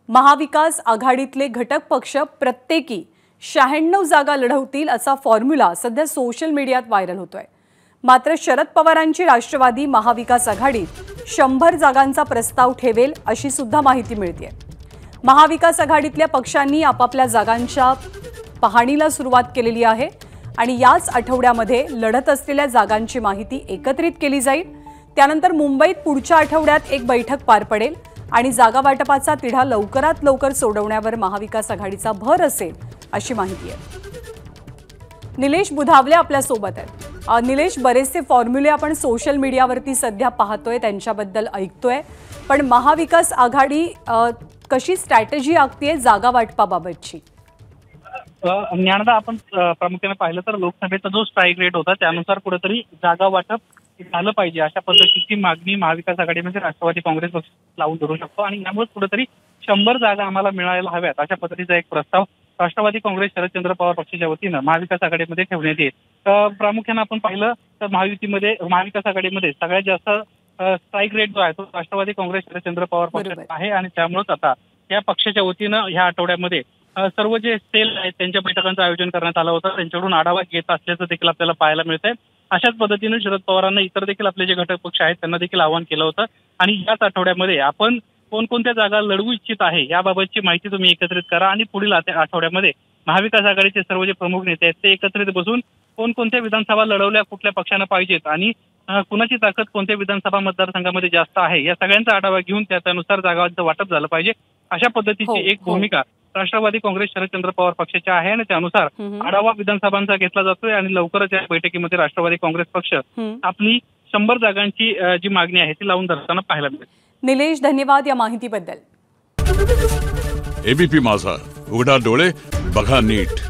महाविकास आघाडीतले घटक पक्ष प्रत्येकी 96 जागा लढवतील असा फॉर्म्युला सध्या सोशल मीडियात व्हायरल होतोय। मात्र शरद पवारांची राष्ट्रवादी महाविकास आघाडीत 100 जागांचा प्रस्ताव ठेवेल अशी सुद्धा माहिती मिळते। महाविकास आघाडीतल्या पक्षांनी आपापल्या जागांच्या पाहणीला सुरुवात केलेली आहे आणि याच आठवड्यामध्ये लढत असलेल्या जागांची माहिती एकत्रित केली जाईल। त्यानंतर मुंबईत पुढच्या आठवड्यात एक बैठक पार पडेल आणि जागा वाटपाचा तिढा लवकरात लवकर सोडवण्यावर महाविकास आघाडीचा भर असेल अशी माहिती आहे। निलेश बुधावले आपल्या सोबत आहेत। निलेश, बरेचसे फॉर्म्युले आपण सोशल मीडियावरती सध्या पाहतोय, त्यांच्याबद्दल ऐकतोय, पण महाविकास आघाडी कशी स्ट्रॅटेजी आखतीये जागा वाटपाबाबतची? ज्ञानदा, आपण प्रामुख्याने पाहिलं तर लोकसभेचा जो स्ट्राईक रेट होता त्यानुसार कुठेतरी जागा वाटप झालं पाहिजे अशा पद्धतीची मागणी महाविकास आघाडीमध्ये राष्ट्रवादी काँग्रेस पक्ष लावून धरू शकतो आणि यामुळे कुठेतरी 100 जागा आम्हाला मिळायला हव्यात अशा पद्धतीचा एक प्रस्ताव राष्ट्रवादी काँग्रेस शरदचंद्र पवार पक्षाच्या वतीनं महाविकास आघाडीमध्ये ठेवण्यात येईल। प्रामुख्याने आपण पाहिलं तर महाविकास आघाडीमध्ये सगळ्यात जास्त स्ट्राईक रेट जो आहे तो राष्ट्रवादी काँग्रेस शरदचंद्र पवार पक्षाचा आहे आणि त्यामुळेच आता या पक्षाच्या वतीनं ह्या आठवड्यामध्ये सर्व जे सेल आहेत त्यांच्या बैठकांचं आयोजन करण्यात आलं होतं। त्यांच्याकडून आढावा घेत असल्याचं देखील आपल्याला पाहायला मिळतंय। अशाच पद्धतीने शरद पवारांना इतर देखील आपले जे घटक पक्ष आहेत त्यांना देखील आवाहन केलं होतं आणि याच आठवड्यामध्ये आपण कोणकोणत्या जागा लढवू इच्छित आहे याबाबतची माहिती तुम्ही एकत्रित करा आणि पुढील आठवड्यामध्ये महाविकास आघाडीचे सर्व जे प्रमुख नेते आहेत ते एकत्रित बसून कोणकोणत्या विधानसभा लढवल्या कुठल्या पक्षानं पाहिजेत आणि कुणाची ताकद कोणत्या विधानसभा मतदारसंघामध्ये जास्त आहे या सगळ्यांचा आढावा घेऊन त्यानुसार जागांचं वाटप झालं पाहिजे अशा पद्धतीची एक भूमिका राष्ट्रवादी काँग्रेस शरदचंद्र पवार पक्षाच्या आहे आणि त्यानुसार आढावा विधानसभांचा घेतला जातोय आणि लवकरच या बैठकीमध्ये राष्ट्रवादी काँग्रेस पक्ष आपली 100 जागांची जी मागणी आहे ती लावून धरताना पाहायला मिळेल। निलेश, धन्यवाद या माहितीबद्दल। एबीपी माझा, उघडा डोळे बघा नीट।